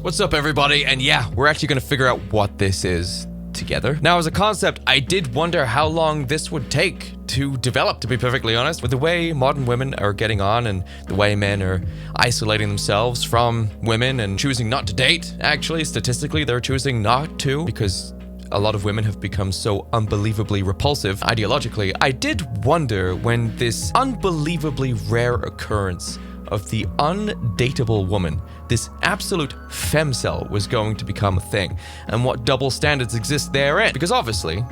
What's up, everybody? And yeah, we're actually going to figure out what this is together. Now, as a concept, I did wonder how long this would take to develop, to be perfectly honest. With the way modern women are getting on and the way men are isolating themselves from women and choosing not to date, actually, statistically, they're choosing not to because a lot of women have become so unbelievably repulsive ideologically. I did wonder when this unbelievably rare occurrence of the undateable woman, this absolute femcel, was going to become a thing, and what double standards exist therein. Because obviously,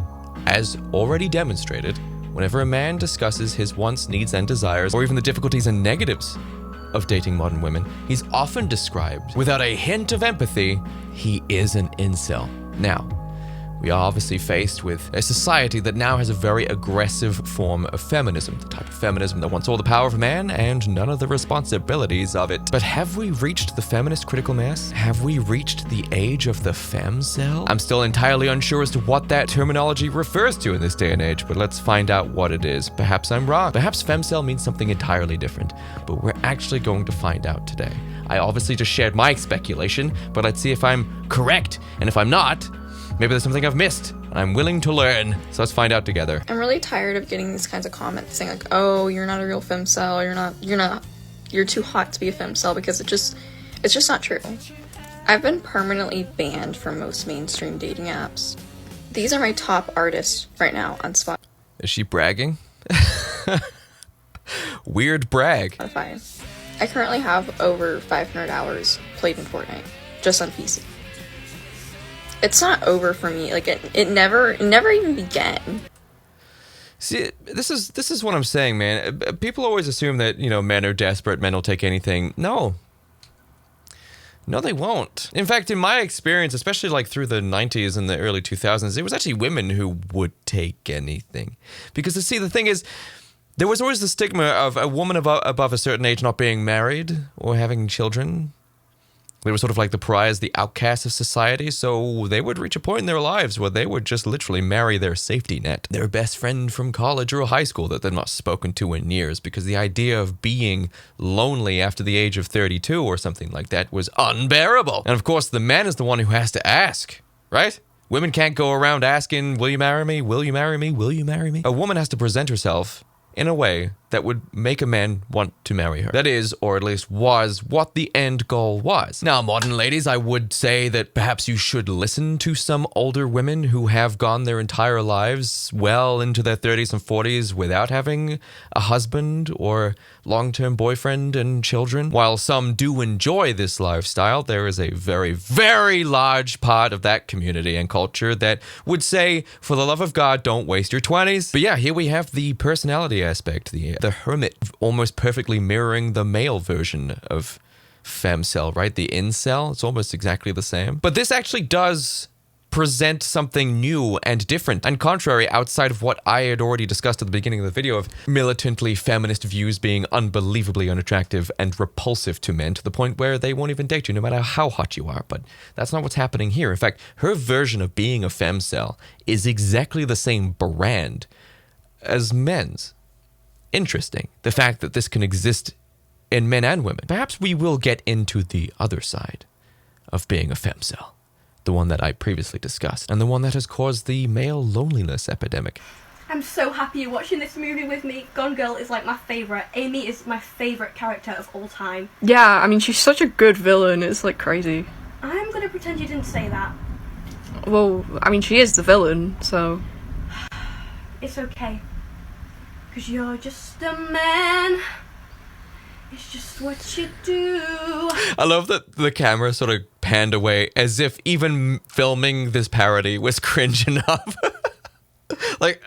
as already demonstrated, whenever a man discusses his wants, needs, and desires, or even the difficulties and negatives of dating modern women, he's often described, without a hint of empathy, he is an incel. Now, we are obviously faced with a society that now has a very aggressive form of feminism, the type of feminism that wants all the power of man and none of the responsibilities of it. But have we reached the feminist critical mass? Have we reached the age of the femcel? I'm still entirely unsure as to what that terminology refers to in this day and age, but let's find out what it is. Perhaps I'm wrong. Perhaps femcel means something entirely different, but we're actually going to find out today. I obviously just shared my speculation, but let's see if I'm correct, and if I'm not, maybe there's something I've missed, and I'm willing to learn, so let's find out together. I'm really tired of getting these kinds of comments saying like, oh, you're not a real femcel, you're too hot to be a femcel, because it's just not true. I've been permanently banned from most mainstream dating apps. These are my top artists right now on Spotify. Is she bragging? Weird brag. I currently have over 500 hours played in Fortnite, just on PC. It's not over for me. Like it never even began. See, this is what I'm saying, man. People always assume that, men are desperate, men will take anything. No, they won't. In fact, in my experience, especially like through the 90s and the early 2000s, it was actually women who would take anything. Because see, the thing is, there was always the stigma of a woman above a certain age not being married or having children. They were sort of like the pariahs, the outcasts of society, so they would reach a point in their lives where they would just literally marry their safety net, their best friend from college or high school that they've not spoken to in years, because the idea of being lonely after the age of 32 or something like that was unbearable. And of course, the man is the one who has to ask, right? Women can't go around asking, will you marry me? Will you marry me? Will you marry me? A woman has to present herself in a way that would make a man want to marry her. That is, or at least was, what the end goal was. Now, modern ladies, I would say that perhaps you should listen to some older women who have gone their entire lives well into their 30s and 40s without having a husband or long-term boyfriend and children. While some do enjoy this lifestyle, there is a very, very large part of that community and culture that would say, for the love of God, don't waste your 20s. But yeah, here we have the personality aspect, the hermit, almost perfectly mirroring the male version of femcel, right? The incel, it's almost exactly the same. But this actually does present something new and different and contrary outside of what I had already discussed at the beginning of the video of militantly feminist views being unbelievably unattractive and repulsive to men to the point where they won't even date you no matter how hot you are. But that's not what's happening here. In fact, her version of being a femcel is exactly the same brand as men's. Interesting, the fact that this can exist in men and women. Perhaps we will get into the other side of being a femcel, the one that I previously discussed, and the one that has caused the male loneliness epidemic. I'm so happy you're watching this movie with me. Gone Girl is like my favourite. Amy is my favourite character of all time. Yeah, I mean, she's such a good villain, it's like crazy. I'm gonna pretend you didn't say that. Well, I mean, she is the villain, so... It's okay. 'Cause you're just a man. It's just what you do. I love that the camera sort of panned away as if even filming this parody was cringe enough. Like,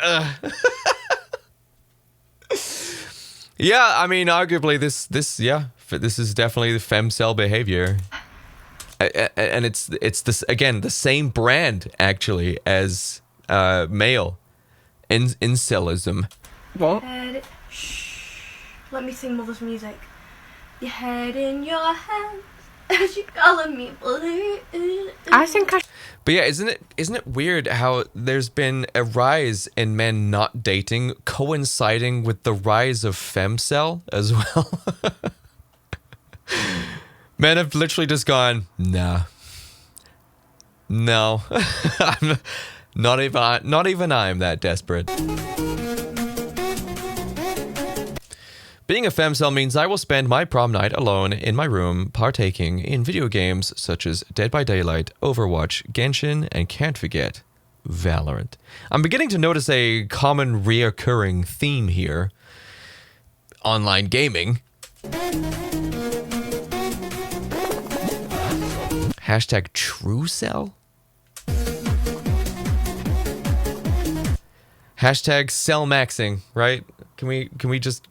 yeah, I mean, arguably this is definitely the femcel behavior. And it's this, again, the same brand, actually, as male incelism. What? Shh. Let me sing Mother's music. Your head in your hands as you calling me blue. I think I... But yeah, isn't it weird how there's been a rise in men not dating coinciding with the rise of femcel as well? Men have literally just gone, nah, No. I'm not even I'm that desperate. Being a femcel means I will spend my prom night alone in my room partaking in video games such as Dead by Daylight, Overwatch, Genshin, and can't forget, Valorant. I'm beginning to notice a common reoccurring theme here. Online gaming. Hashtag TrueCell? Hashtag cell maxing, right? Can we just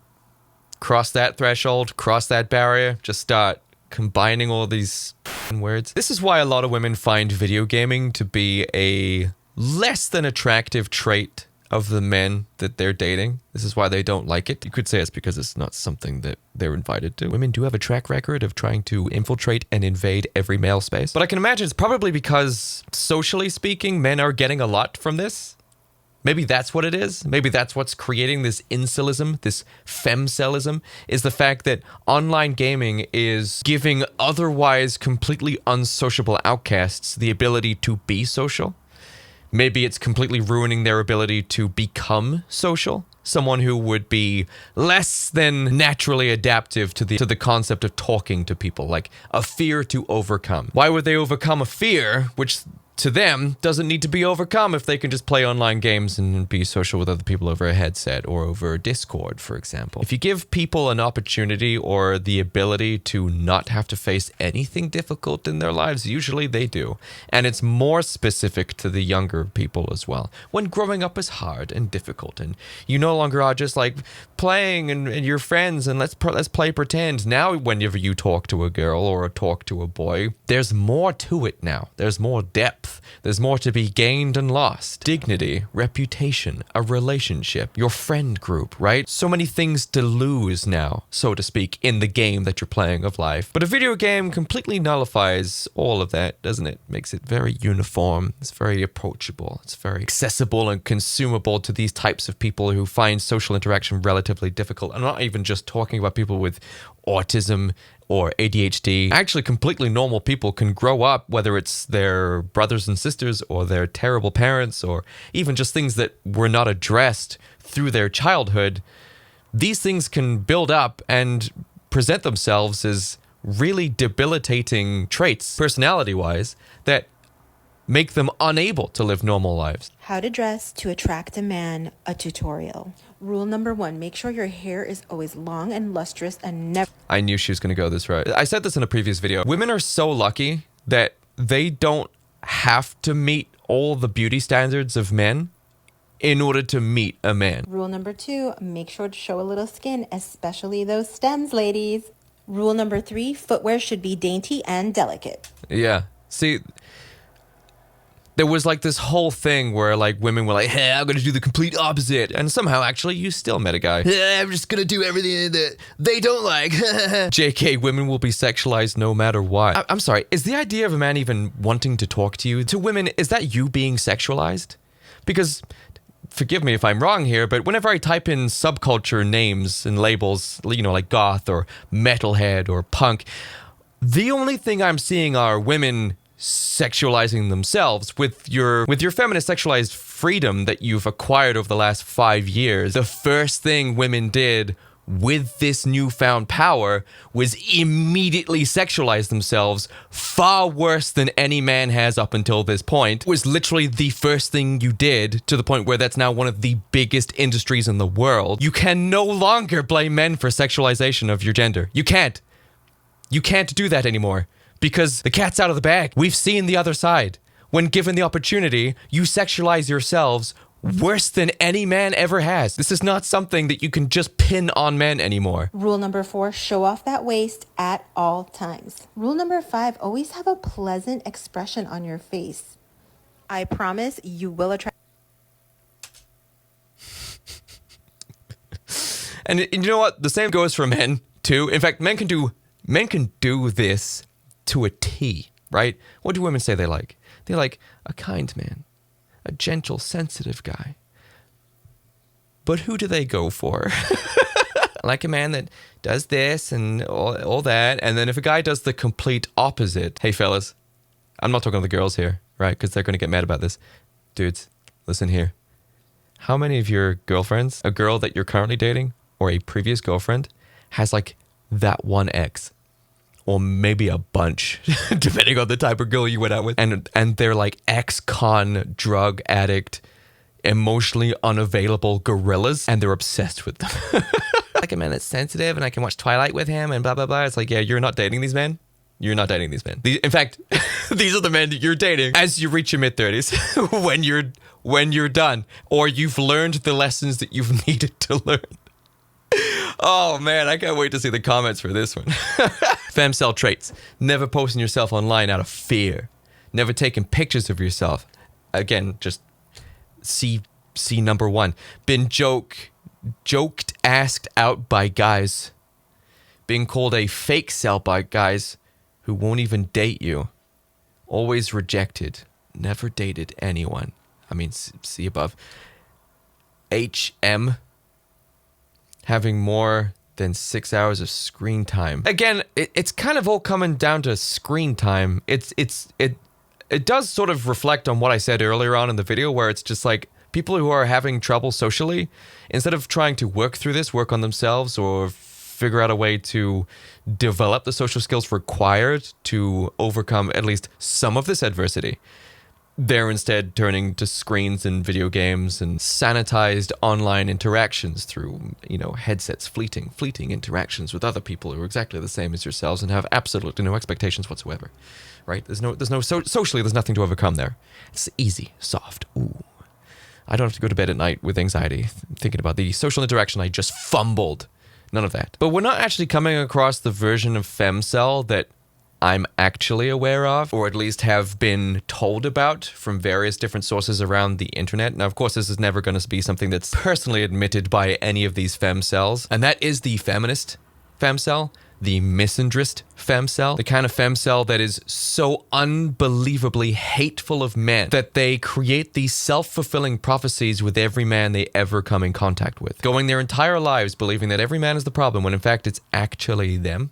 cross that threshold, cross that barrier, just start combining all these words? This is why a lot of women find video gaming to be a less than attractive trait of the men that they're dating. This is why they don't like it. You could say it's because it's not something that they're invited to. Women do have a track record of trying to infiltrate and invade every male space. But I can imagine it's probably because, socially speaking, men are getting a lot from this. Maybe that's what it is. Maybe that's what's creating this incelism, this femcelism, is the fact that online gaming is giving otherwise completely unsociable outcasts the ability to be social. Maybe it's completely ruining their ability to become social. Someone who would be less than naturally adaptive to the concept of talking to people, like a fear to overcome. Why would they overcome a fear which to them doesn't need to be overcome if they can just play online games and be social with other people over a headset or over Discord, for example? If you give people an opportunity or the ability to not have to face anything difficult in their lives, usually they do. And it's more specific to the younger people as well. When growing up is hard and difficult and you no longer are just like playing and your friends and let's play pretend. Now whenever you talk to a girl or talk to a boy, there's more to it now. There's more depth. There's more to be gained and lost. Dignity, reputation, a relationship, your friend group, right? So many things to lose now, so to speak, in the game that you're playing of life. But a video game completely nullifies all of that, doesn't it? Makes it very uniform. It's very approachable. It's very accessible and consumable to these types of people who find social interaction relatively difficult. I'm not even just talking about people with autism or ADHD. Actually, completely normal people can grow up, whether it's their brothers and sisters or their terrible parents or even just things that were not addressed through their childhood. These things can build up and present themselves as really debilitating traits, personality-wise, that make them unable to live normal lives. How to dress to attract a man, a tutorial. Rule number 1, make sure your hair is always long and lustrous and never... I knew she was going to go this route. I said this in a previous video. Women are so lucky that they don't have to meet all the beauty standards of men in order to meet a man. Rule number 2, make sure to show a little skin, especially those stems, ladies. Rule number 3, footwear should be dainty and delicate. Yeah. See, there was like this whole thing where like women were like, hey, I'm going to do the complete opposite. And somehow actually you still met a guy. Yeah, I'm just going to do everything that they don't like. JK, women will be sexualized no matter what. I'm sorry, is the idea of a man even wanting to talk to you, to women, is that you being sexualized? Because, forgive me if I'm wrong here, but whenever I type in subculture names and labels, you know, like goth or metalhead or punk, the only thing I'm seeing are women sexualizing themselves. With your feminist sexualized freedom that you've acquired over the last 5 years. The first thing women did with this newfound power was immediately sexualize themselves, far worse than any man has up until this point. It was literally the first thing you did, to the point where that's now one of the biggest industries in the world. You can no longer blame men for sexualization of your gender. You can't. You can't do that anymore. Because the cat's out of the bag. We've seen the other side. When given the opportunity, you sexualize yourselves worse than any man ever has. This is not something that you can just pin on men anymore. Rule number 4, show off that waist at all times. Rule number 5, always have a pleasant expression on your face. I promise you will attract... And you know what? The same goes for men, too. In fact, men can do this to a T, right? What do women say they like? They like a kind man, a gentle, sensitive guy. But who do they go for? Like a man that does this and all that. And then if a guy does the complete opposite, hey fellas, I'm not talking to the girls here. right? Because they're going to get mad about this. Dudes, listen here. How many of your girlfriends, a girl that you're currently dating or a previous girlfriend, has like that one ex? Or maybe a bunch, depending on the type of girl you went out with. And they're like ex-con, drug addict, emotionally unavailable gorillas, and they're obsessed with them. Like a man that's sensitive and I can watch Twilight with him and blah, blah, blah. It's like, yeah, you're not dating these men. You're not dating these men. In fact, these are the men that you're dating as you reach your mid-30s when you're done or you've learned the lessons that you've needed to learn. Oh man, I can't wait to see the comments for this one. Femcel traits. Never posting yourself online out of fear. Never taking pictures of yourself. Again, just see number 1. Been joked, asked out by guys. Being called a fake cell by guys who won't even date you. Always rejected. Never dated anyone. I mean, see above. HM. Having more than 6 hours of screen time. Again, it's kind of all coming down to screen time. It does sort of reflect on what I said earlier on in the video, where it's just like people who are having trouble socially, instead of trying to work through this, work on themselves, or figure out a way to develop the social skills required to overcome at least some of this adversity, they're instead turning to screens and video games and sanitized online interactions through, headsets, fleeting interactions with other people who are exactly the same as yourselves and have absolutely no expectations whatsoever, right? Socially, there's nothing to overcome there. It's easy, soft. Ooh. I don't have to go to bed at night with anxiety thinking about the social interaction I just fumbled. None of that. But we're not actually coming across the version of Femcel that I'm actually aware of, or at least have been told about from various different sources around the internet. Now, of course, this is never going to be something that's personally admitted by any of these femcels, and that is the feminist femcel, the misandrist femcel, the kind of femcel that is so unbelievably hateful of men that they create these self-fulfilling prophecies with every man they ever come in contact with, going their entire lives believing that every man is the problem when in fact it's actually them.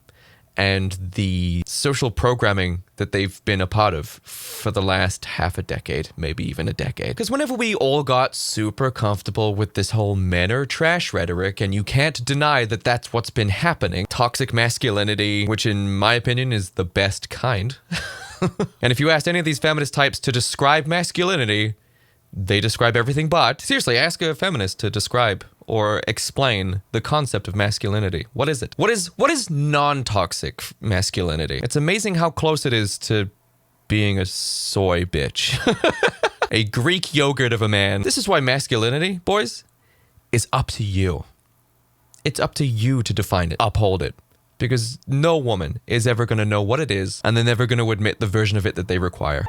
And the social programming that they've been a part of for the last half a decade, maybe even a decade. Because whenever we all got super comfortable with this whole men are trash rhetoric, and you can't deny that that's what's been happening, toxic masculinity, which in my opinion is the best kind. And if you asked any of these feminist types to describe masculinity, they describe everything but. Seriously, ask a feminist to describe or explain the concept of masculinity. What is it? What is non-toxic masculinity? It's amazing how close it is to being a soy bitch. A Greek yogurt of a man. This is why masculinity, boys, is up to you. It's up to you to define it, uphold it. Because no woman is ever going to know what it is, and they're never going to admit the version of it that they require.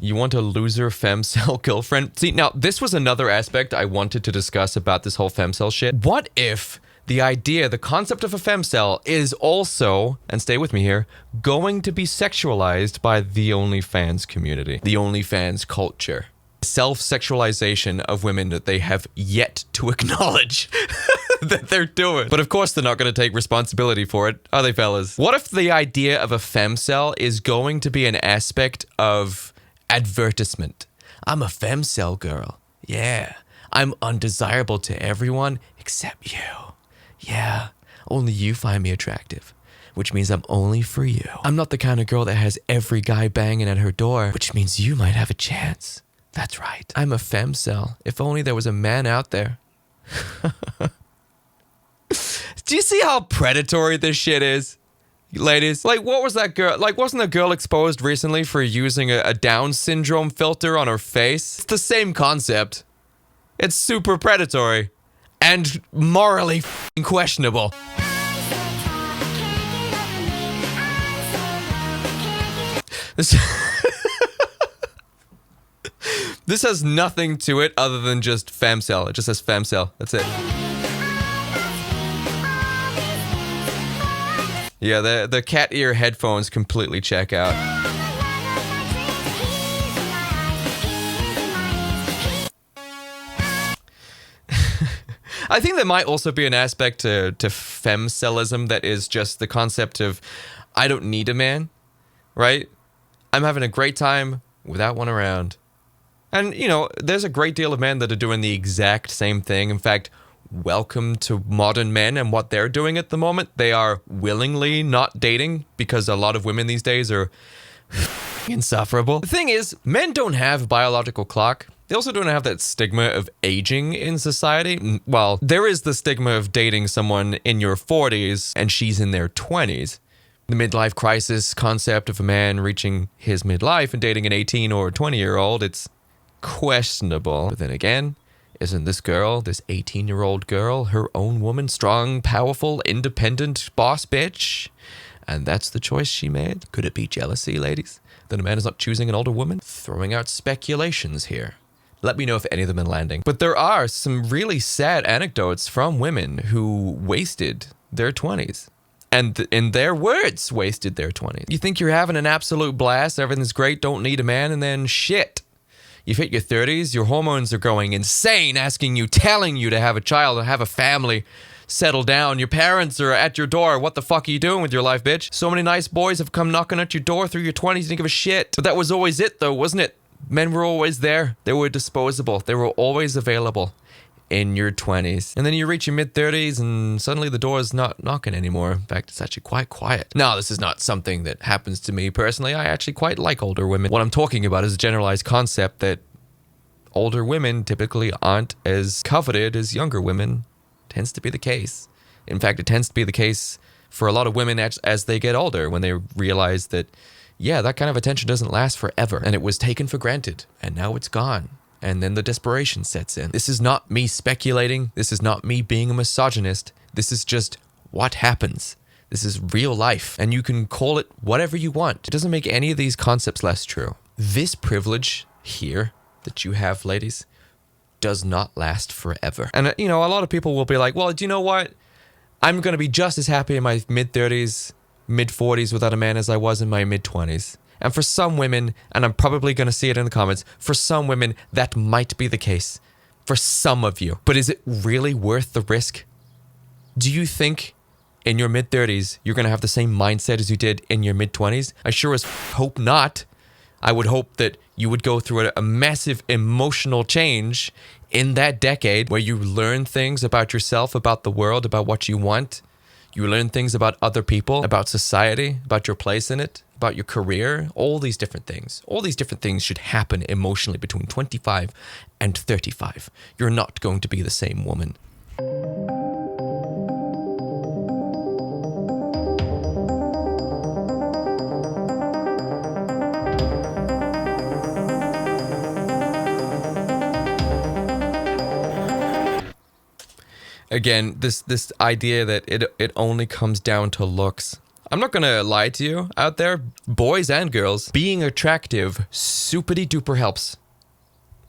You want a loser femcel girlfriend? See, now, this was another aspect I wanted to discuss about this whole femcel shit. What if the concept of a femcel is also, and stay with me here, going to be sexualized by the OnlyFans community, the OnlyFans culture? Self-sexualization of women that they have yet to acknowledge that they're doing. But of course they're not going to take responsibility for it, are they, fellas? What if the idea of a femcel is going to be an aspect of advertisement? I'm a femcel girl. Yeah. I'm undesirable to everyone except you. Yeah. Only you find me attractive, which means I'm only for you. I'm not the kind of girl that has every guy banging at her door, which means you might have a chance. That's right. I'm a femcel. If only there was a man out there. Do you see how predatory this shit is? Ladies, like, what was that girl? Like, wasn't a girl exposed recently for using a Down syndrome filter on her face? It's the same concept. It's super predatory and morally f***ing questionable. This has nothing to it other than just femcel. It just says femcel. That's it. Yeah, the cat ear headphones completely check out. I think there might also be an aspect to femcelism that is just the concept of, I don't need a man, right? I'm having a great time without one around. And, you know, there's a great deal of men that are doing the exact same thing. In fact, welcome to modern men and what they're doing at the moment. They are willingly not dating because a lot of women these days are insufferable. The thing is, men don't have a biological clock. They also don't have that stigma of aging in society. Well, there is the stigma of dating someone in your 40s and she's in their 20s. The midlife crisis concept of a man reaching his midlife and dating an 18 or 20-year-old, it's questionable. But then again, isn't this girl, this 18-year-old girl, her own woman, strong, powerful, independent boss bitch? And that's the choice she made? Could it be jealousy, ladies, that a man is not choosing an older woman? Throwing out speculations here. Let me know if any of them are landing. But there are some really sad anecdotes from women who wasted their 20s. And in their words, wasted their 20s. You think you're having an absolute blast, everything's great, don't need a man, and then shit. You've hit your 30s, your hormones are going insane, telling you to have a child, to have a family, settle down. Your parents are at your door. What the fuck are you doing with your life, bitch? So many nice boys have come knocking at your door through your 20s, you didn't give a shit. But that was always it, though, wasn't it? Men were always there. They were disposable. They were always available in your 20s. And then you reach your mid-30s and suddenly the door is not knocking anymore. In fact, it's actually quite quiet. Now, this is not something that happens to me personally. I actually quite like older women. What I'm talking about is a generalized concept that older women typically aren't as coveted as younger women. Tends to be the case. In fact, it tends to be the case for a lot of women as they get older, when they realize that, yeah, that kind of attention doesn't last forever. And it was taken for granted. And now it's gone. And then the desperation sets in. This is not me speculating. This is not me being a misogynist. This is just what happens. This is real life. And you can call it whatever you want. It doesn't make any of these concepts less true. This privilege here that you have, ladies, does not last forever. And, you know, a lot of people will be like, well, do you know what? I'm going to be just as happy in my mid-30s, mid-40s without a man as I was in my mid-20s. And for some women, and I'm probably going to see it in the comments, for some women, that might be the case. For some of you. But is it really worth the risk? Do you think in your mid-30s, you're going to have the same mindset as you did in your mid-20s? I sure as hope not. I would hope that you would go through a massive emotional change in that decade where you learn things about yourself, about the world, about what you want. You learn things about other people, about society, about your place in it, about your career, all these different things. All these different things should happen emotionally between 25 and 35. You're not going to be the same woman. Again, this idea that it only comes down to looks. I'm not gonna lie to you out there, boys and girls, being attractive super duper helps.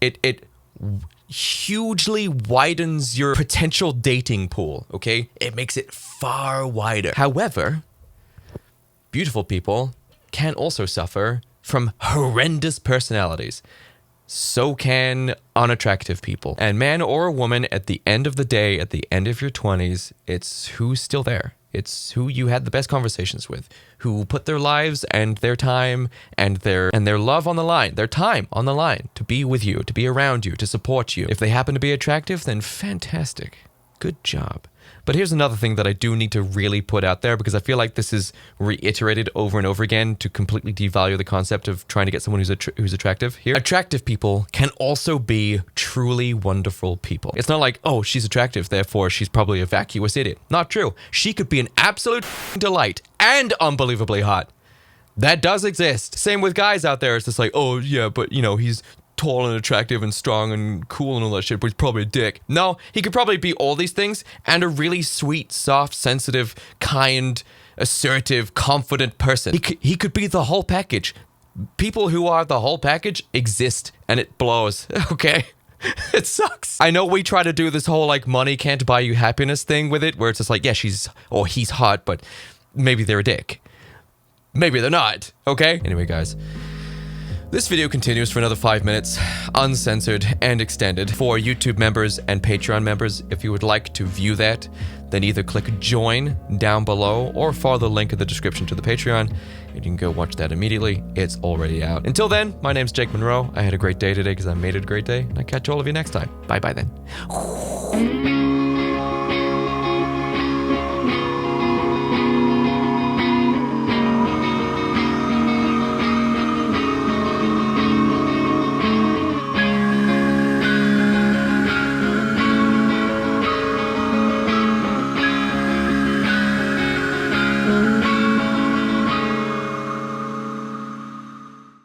It hugely widens your potential dating pool, okay? It makes it far wider. However, beautiful people can also suffer from horrendous personalities. So can unattractive people. And man or woman, at the end of the day, at the end of your 20s, it's who's still there. It's who you had the best conversations with, who put their lives and their time and their love on the line, their time on the line to be with you, to be around you, to support you. If they happen to be attractive, then fantastic. Good job. But here's another thing that I do need to really put out there, because I feel like this is reiterated over and over again to completely devalue the concept of trying to get someone who's attractive here. Attractive people can also be truly wonderful people. It's not like, oh, she's attractive, therefore she's probably a vacuous idiot. Not true. She could be an absolute delight and unbelievably hot. That does exist. Same with guys out there. It's just like, oh, yeah, but, you know, he's tall and attractive and strong and cool and all that shit, but he's probably a dick. No, he could probably be all these things and a really sweet, soft, sensitive, kind, assertive, confident person. He could be the whole package. People who are the whole package exist, and it blows, okay? It sucks. I know we try to do this whole, like, money can't buy you happiness thing with it, where it's just like, yeah, she's, or he's hot, but maybe they're a dick. Maybe they're not, okay? Anyway, guys. This video continues for another 5 minutes, uncensored and extended, for YouTube members and Patreon members. If you would like to view that, then either click join down below or follow the link in the description to the Patreon, and you can go watch that immediately. It's already out. Until then, my name's Jake Monroe. I had a great day today because I made it a great day, and I'll catch all of you next time. Bye-bye then.